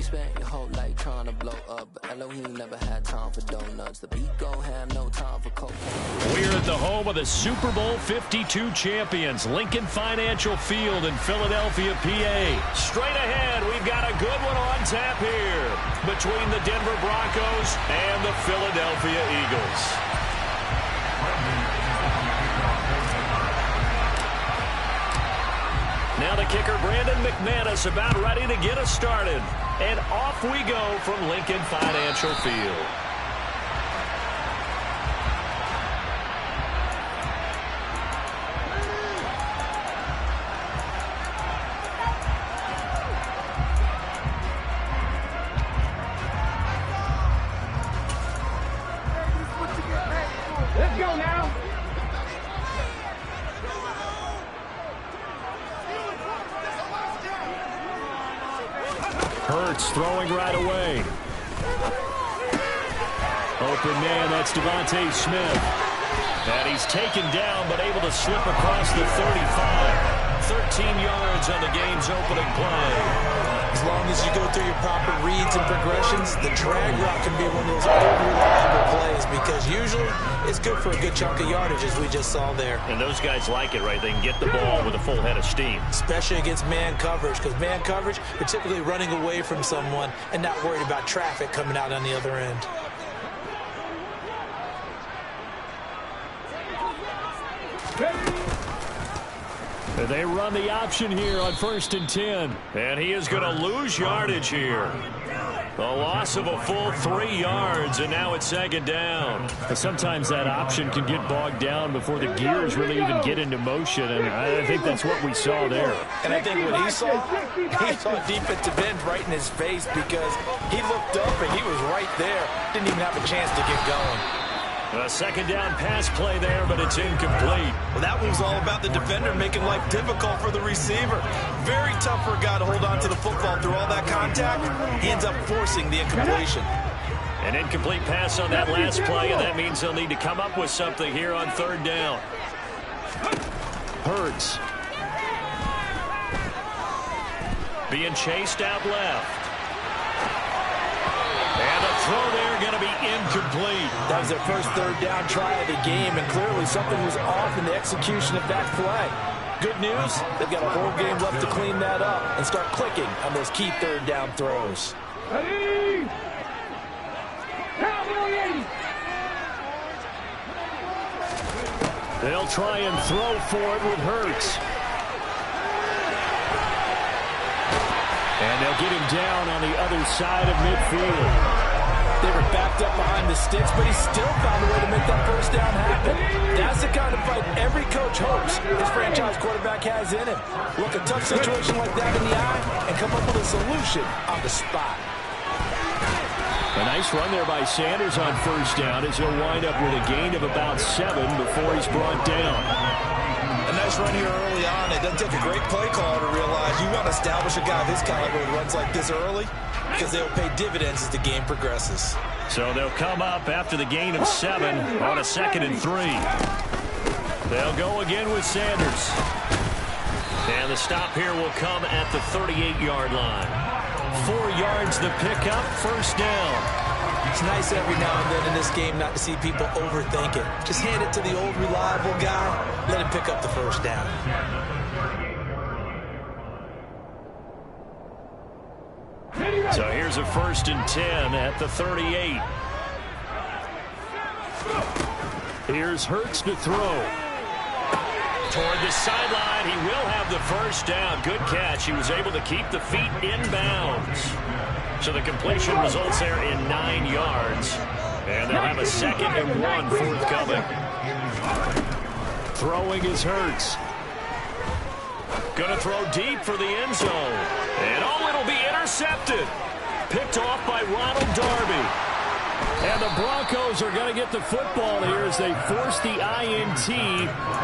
spent your whole life trying to blow up, but Elohim never had time for donuts. The beat gon' have no time for cocaine. We're at the home of the Super Bowl 52 champions, Lincoln Financial Field in Philadelphia, PA. Straight ahead, we've got a good one on tap here between the Denver Broncos and the Philadelphia Eagles. Now the kicker, Brandon McManus, about ready to get us started. And off we go from Lincoln Financial Field. Let's go now. Hurts throwing right away. Open man, that's Devontae Smith. And he's taken down, but able to slip across the 35. 13 yards on the game's opening play. As long as you go through your proper reads and progressions, the drag route can be one of those unreliable plays because usually it's good for a good chunk of yardage, as we just saw there. And those guys like it, right? They can get the ball with a full head of steam. Especially against man coverage, because man coverage, you're typically running away from someone and not worried about traffic coming out on the other end. They run the option here on 1st and 10. And he is going to lose yardage here. A loss of a full 3 yards, and now it's 2nd down. Sometimes that option can get bogged down before the gears really even get into motion, and I think that's what we saw there. And I think what he saw defensive end right in his face because he looked up and he was right there. Didn't even have a chance to get going. A 2nd down pass play there, but it's incomplete. Well, that one was all about the defender making life difficult for the receiver. Very tough for a guy to hold on to the football through all that contact. He ends up forcing the incompletion. An incomplete pass on that last play, and that means they'll need to come up with something here on 3rd down. Hurts. Being chased out left. And a throw there going to be incomplete. That was their first 3rd down try of the game, and clearly something was off in the execution of that play. Good news, they've got a whole game left to clean that up and start clicking on those key 3rd down throws. They'll try and throw for it with Hurts. And they'll get him down on the other side of midfield. They were backed up behind the sticks, but he still found a way to make that 1st down happen. That's the kind of fight every coach hopes his franchise quarterback has in him. Look a tough situation like that in the eye and come up with a solution on the spot. A nice run there by Sanders on 1st down as he'll wind up with a gain of about 7 before he's brought down. A nice run here early on. It doesn't take a great play caller to realize you want to establish a guy of his caliber who runs like this early because they'll pay dividends as the game progresses. So they'll come up after the gain of 7 on a 2nd and 3. They'll go again with Sanders. And the stop here will come at the 38-yard line. 4 yards the pickup, 1st down. It's nice every now and then in this game not to see people overthink it. Just hand it to the old reliable guy. Let him pick up the 1st down. So here's a 1st and 10 at the 38. Here's Hurts to throw. Toward the sideline, he will have the 1st down. Good catch. He was able to keep the feet in bounds. So the completion results there in 9 yards. And they'll have a 2nd and 1 forthcoming. Throwing is Hurts. Going to throw deep for the end zone. And it'll be intercepted. Picked off by Ronald Darby. And the Broncos are going to get the football here as they force the INT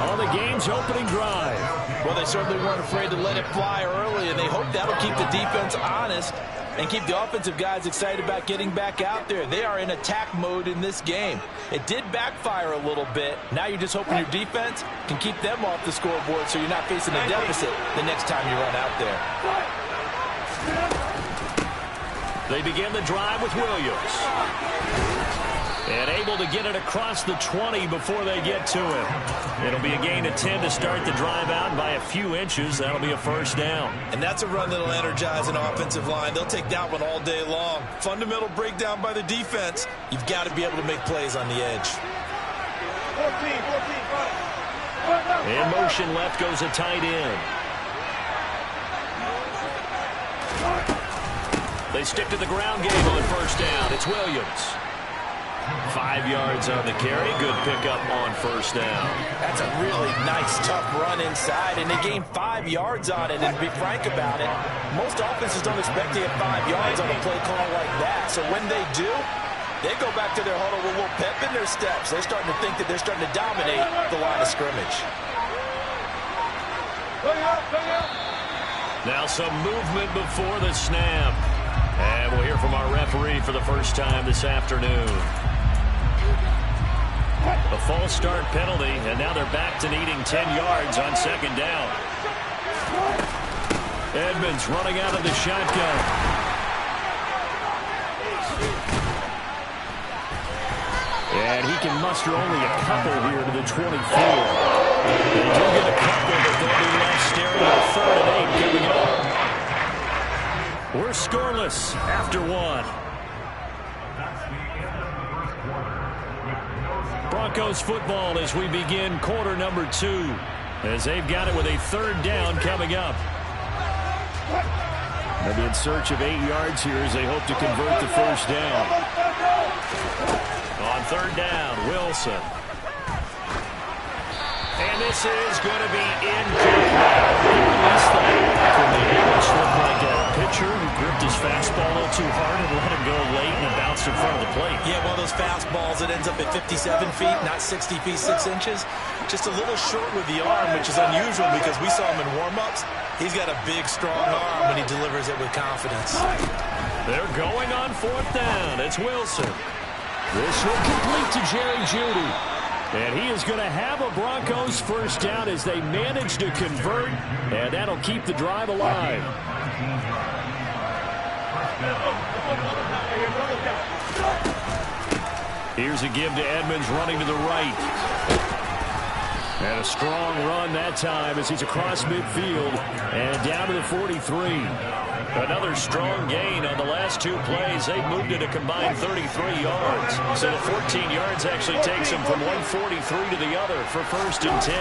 on the game's opening drive. Well, they certainly weren't afraid to let it fly early, and they hope that'll keep the defense honest and keep the offensive guys excited about getting back out there. They are in attack mode in this game. It did backfire a little bit. Now you're just hoping your defense can keep them off the scoreboard so you're not facing a deficit the next time you run out there. They begin the drive with Williams. And able to get it across the 20 before they get to it. It'll be a gain of 10 to start the drive out, and by a few inches, that'll be a first down. And that's a run that'll energize an offensive line. They'll take that one all day long. Fundamental breakdown by the defense. You've got to be able to make plays on the edge. In motion left goes a tight end. They stick to the ground game on first down. It's Williams. 5 yards on the carry. Good pickup on first down. That's a really nice, tough run inside, and they gained 5 yards on it. And to be frank about it, most offenses don't expect to get 5 yards on a play call like that. So when they do, they go back to their huddle with a little pep in their steps. They're starting to think that they're starting to dominate the line of scrimmage. Now some movement before the snap. And we'll hear from our referee for the first time this afternoon. A false start penalty, and now they're back to needing 10 yards on second down. Edmonds running out of the shotgun. And he can muster only a couple here to the 24. They do get a couple, but they'll be left staring at 3rd and 8 coming up. We're scoreless after 1. Broncos football as we begin quarter number 2, as they've got it with a 3rd down coming up. They'll be in search of 8 yards here as they hope to convert the first down. On 3rd down, Wilson. And this is going to be incomplete. He released that from the air, which looked like a pitcher who gripped his fastball a little too hard and let him go late, and it bounced in front of the plate. Yeah, one of those fastballs that ends up at 57 feet, not 60 feet 6 inches. Just a little short with the arm, which is unusual because we saw him in warm-ups. He's got a big, strong arm when he delivers it with confidence. They're going on 4th down. It's Wilson. This will complete to Jerry Jeudy. And he is going to have a Broncos first down as they manage to convert, and that'll keep the drive alive. Here's a give to Edmonds running to the right. And a strong run that time as he's across midfield and down to the 43. Another strong gain on the last 2 plays. They've moved it a combined 33 yards. So the 14 yards actually takes them from 143 to the other for 1st and 10.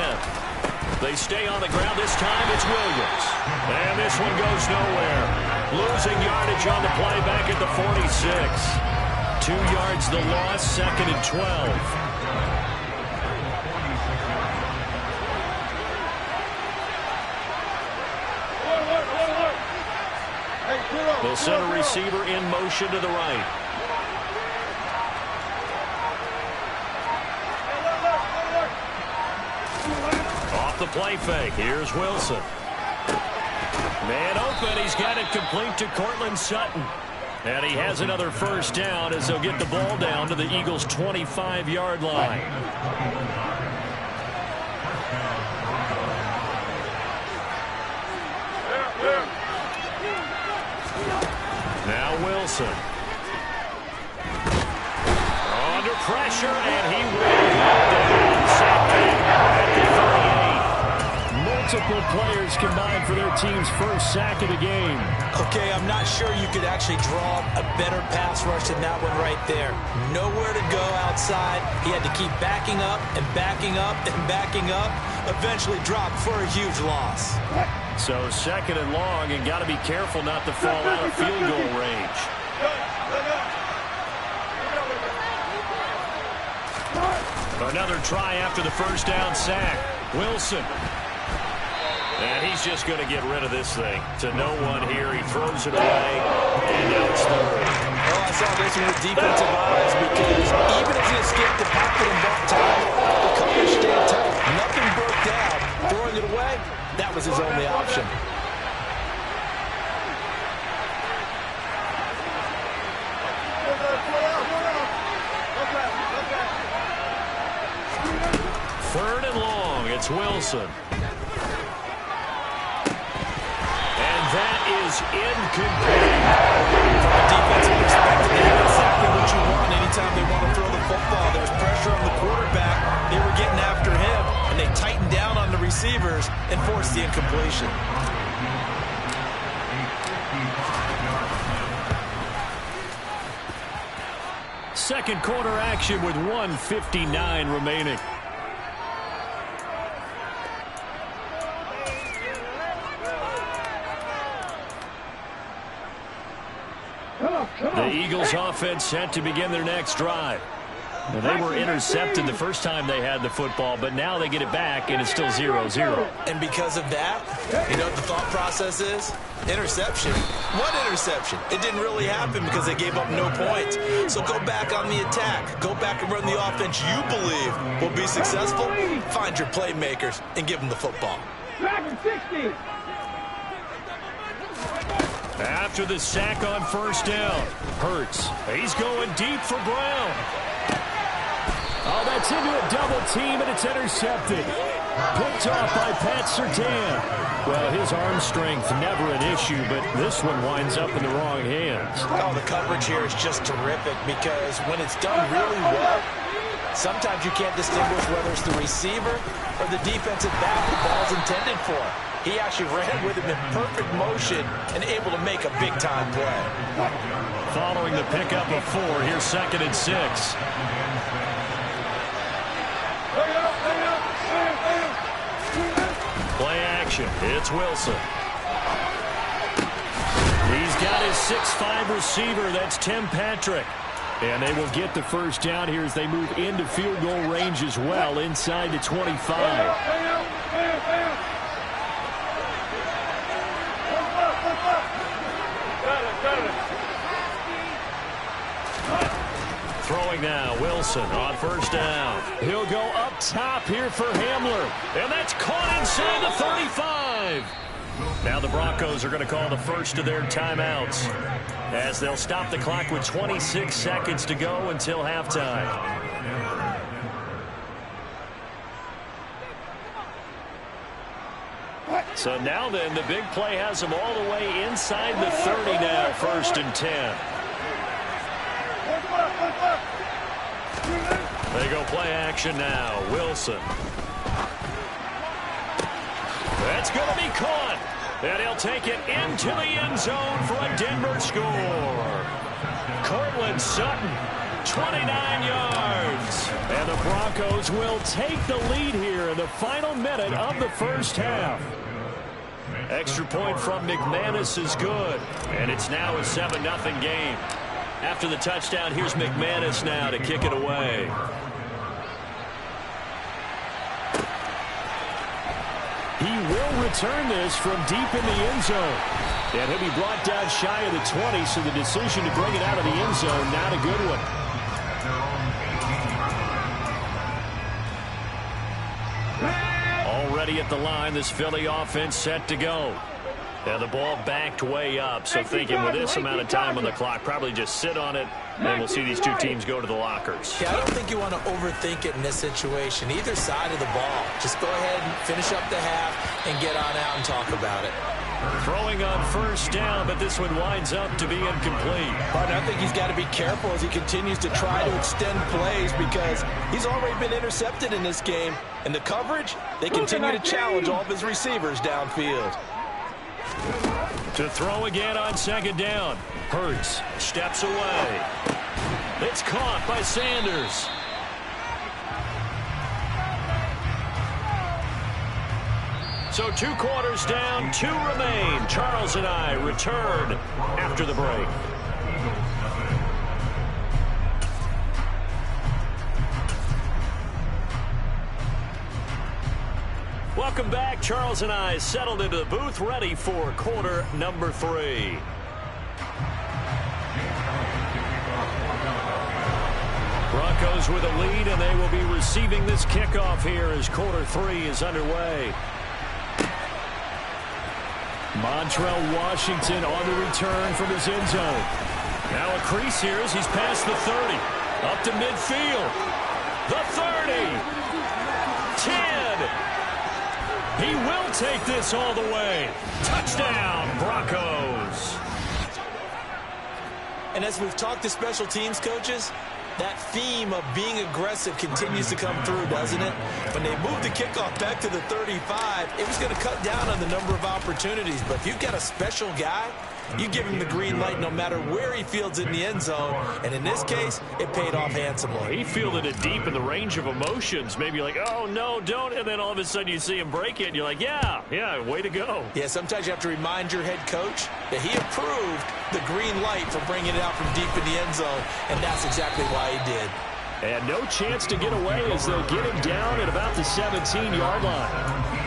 They stay on the ground. This time it's Williams. And this one goes nowhere. Losing yardage on the play back at the 46. 2 yards the loss, 2nd and 12. They'll send a receiver in motion to the right. Off the play fake. Here's Wilson. Man open. He's got it complete to Courtland Sutton. And he has another first down as they'll get the ball down to the Eagles' 25-yard line. Now Wilson. Under pressure, and he will go down. Sacked at the 38. Multiple players combined for their team's first sack of the game. Okay, I'm not sure you could actually draw a better pass rush than that one right there. Nowhere to go outside. He had to keep backing up and backing up and backing up. Eventually dropped for a huge loss. So 2nd and long, and got to be careful not to fall out of field goal range. Another try after the first down sack. Wilson. And he's just going to get rid of this thing. To no one here. He throws it away. And now it's 3rd. Well, I saw this one with defensive eyes because even as he escaped the pocket and bought time, the coverage stayed tight. Nothing broke down. Throwing it away, that was his only option. Third and long. It's Wilson. And that is incomplete. From a defensive perspective, they have exactly what you want anytime they want to throw the football. There was pressure on the quarterback. They were getting after him, and they tightened down on the receivers and forced the incompletion. Second quarter action with 1:59 remaining. The Eagles offense set to begin their next drive. Now, they were intercepted the first time they had the football, but now they get it back, and it's still 0-0. And because of that, you know what the thought process is? Interception. What interception? It didn't really happen because they gave up no points. So go back on the attack. Go back and run the offense you believe will be successful. Find your playmakers and give them the football. After the sack on first down, Hurts. He's going deep for Brown. Oh, that's into a double team, and it's intercepted. Picked off by Pat Surtain. Well, his arm strength never an issue, but this one winds up in the wrong hands. Oh, the coverage here is just terrific because when it's done really well, sometimes you can't distinguish whether it's the receiver or the defensive back the ball's intended for. He actually ran with him in perfect motion and able to make a big-time play. Following the pickup of 4, here's 2nd and 6. Play action. It's Wilson. He's got his 6'5 receiver. That's Tim Patrick. And they will get the first down here as they move into field goal range as well, inside the 25. Throwing now, Wilson on first down. He'll go up top here for Hamler. And that's caught inside the 35. Now the Broncos are going to call the first of their timeouts as they'll stop the clock with 26 seconds to go until halftime. So now then, the big play has them all the way inside the 30 now, 1st and 10. They go play action now. Wilson. That's going to be caught. And he'll take it into the end zone for a Denver score. Cortland Sutton, 29 yards. And the Broncos will take the lead here in the final minute of the first half. Extra point from McManus is good. And it's now a 7-0 game. After the touchdown, here's McManus now to kick it away. He will return this from deep in the end zone. And he'll be brought down shy of the 20, so the decision to bring it out of the end zone, not a good one. Already at the line, this Philly offense set to go. Now the ball backed way up, so thinking with this amount of time on the clock, probably just sit on it, and we'll see these two teams go to the lockers. Yeah, I don't think you want to overthink it in this situation. Either side of the ball. Just go ahead and finish up the half and get on out and talk about it. Throwing on first down, but this one winds up to be incomplete. But I think he's got to be careful as he continues to try to extend plays because he's already been intercepted in this game. And the coverage, they continue to challenge all of his receivers downfield. To throw again on second down. Hurts steps away. It's caught by Sanders. So 2 quarters down, 2 remain. Charles and I return after the break. Welcome back. Charles and I settled into the booth, ready for quarter number 3. Broncos with a lead, and they will be receiving this kickoff here as quarter 3 is underway. Montrell Washington on the return from his end zone. Now a crease here as he's past the 30. Up to midfield. The 30. 10. He will take this all the way. Touchdown, Broncos. And as we've talked to special teams coaches, that theme of being aggressive continues to come through, doesn't it? When they moved the kickoff back to the 35, it was going to cut down on the number of opportunities. But if you've got a special guy, you give him the green light no matter where he fields in the end zone. And in this case, it paid off handsomely. He fielded it deep in the range of emotions. Maybe like, oh, no, don't. And then all of a sudden you see him break it, and you're like, yeah, way to go. Yeah, sometimes you have to remind your head coach that he approved the green light for bringing it out from deep in the end zone, and that's exactly why he did. And no chance to get away as they'll get him down at about the 17-yard line.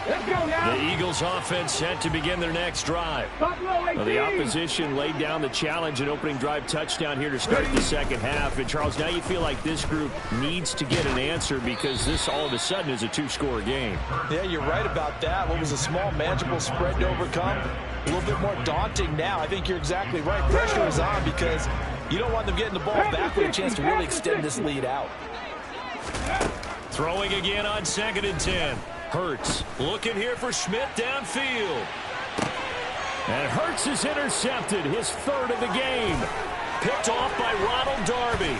The Eagles offense set to begin their next drive. Well, the opposition laid down the challenge and opening drive touchdown here to start the second half. And, Charles, now you feel like this group needs to get an answer because this all of a sudden is a two-score game. Yeah, you're right about that. What was a small, manageable spread to overcome, a little bit more daunting now. I think you're exactly right. Pressure is on because you don't want them getting the ball back with a chance to really extend this lead out. Throwing again on 2nd and 10. Hurts looking here for Schmidt downfield. And Hurts is intercepted, his third of the game. Picked off by Ronald Darby.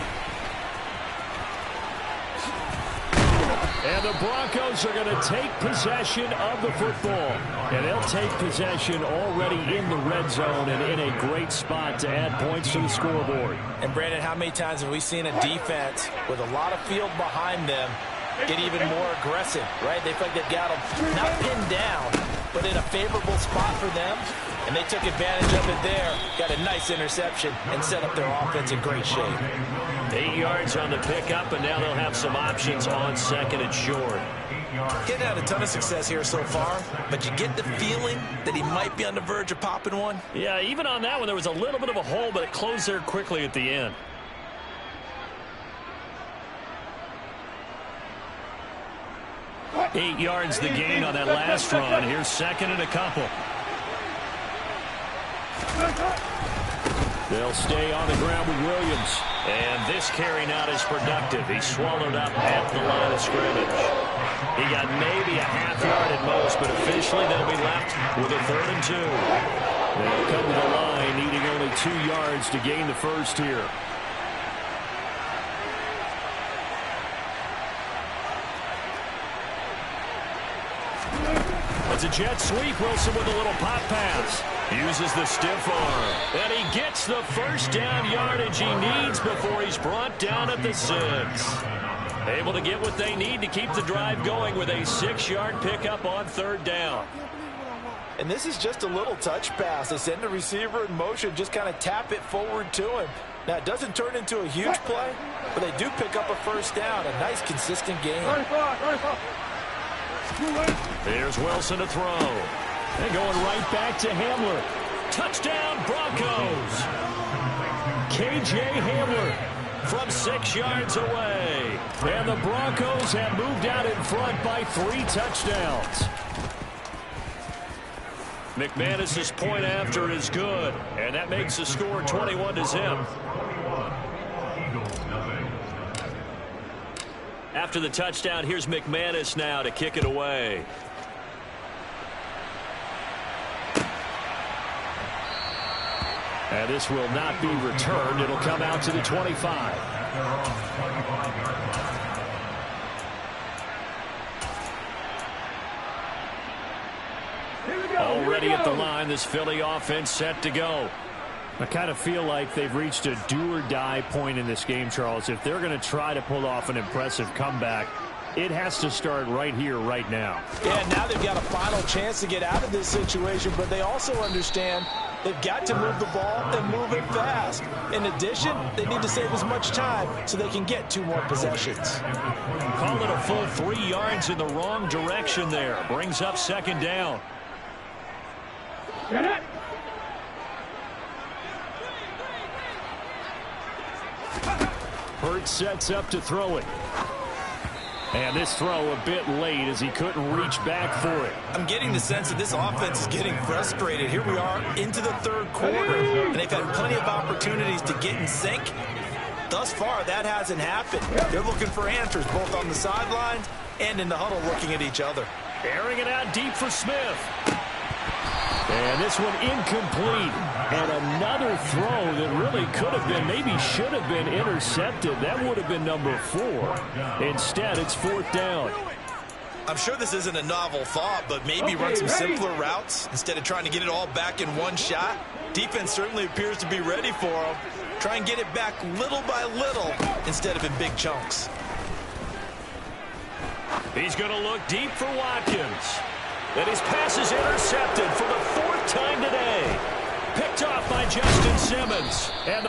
And the Broncos are going to take possession of the football. And they'll take possession already in the red zone and in a great spot to add points to the scoreboard. And, Brandon, how many times have we seen a defense with a lot of field behind them get even more aggressive, right? They feel like they've got them not pinned down, but in a favorable spot for them, and they took advantage of it there, got a nice interception, and set up their offense in great shape. 8 yards on the pickup, and now they'll have some options on 2nd and short. Getting had a ton of success here so far, but you get the feeling that he might be on the verge of popping one. Yeah, even on that one, there was a little bit of a hole, but it closed there quickly at the end. Eight yards the gain on that last run. Here's 2nd and a couple. They'll stay on the ground with Williams. And this carry not as productive. He swallowed up at the line of scrimmage. He got maybe a half yard at most, but officially they'll be left with a 3rd and 2. They'll come to the line, needing only 2 yards to gain the first here. It's a jet sweep. Wilson with a little pop pass. Uses the stiff arm. And he gets the first down yardage he needs before he's brought down at the 6. Able to get what they need to keep the drive going with a 6-yard pickup on 3rd down. And this is just a little touch pass. They send the receiver in motion, just kind of tap it forward to him. Now, it doesn't turn into a huge play, but they do pick up a first down. A nice, consistent game. Here's Wilson to throw. And going right back to Hamler. Touchdown, Broncos. K.J. Hamler from 6 yards away. And the Broncos have moved out in front by 3 touchdowns. McManus's point after is good. And that makes the score 21-0. After the touchdown, here's McManus now to kick it away. And this will not be returned. It'll come out to the 25. Already at the line, this Philly offense set to go. I kind of feel like they've reached a do-or-die point in this game, Charles. If they're going to try to pull off an impressive comeback, it has to start right here, right now. Yeah, now they've got a final chance to get out of this situation, but they also understand they've got to move the ball and move it fast. In addition, they need to save as much time so they can get 2 more possessions. Call it a full 3 yards in the wrong direction there. Brings up 2nd down. Get it. Hurts sets up to throw it. And this throw a bit late as he couldn't reach back for it. I'm getting the sense that this offense is getting frustrated. Here we are into the 3rd quarter, and they've had plenty of opportunities to get in sync. thus far, that hasn't happened. They're looking for answers both on the sidelines and in the huddle looking at each other. Airing it out deep for Smith. And this one incomplete. And another throw that really could have been, maybe should have been intercepted. That would have been number 4. Instead, it's 4th down. I'm sure this isn't a novel thought, but maybe run some simpler routes instead of trying to get it all back in one shot. Defense certainly appears to be ready for them. Try and get it back little by little instead of in big chunks. He's going to look deep for Watkins. And his pass is intercepted for the 4th time today. Picked off by Justin Simmons. And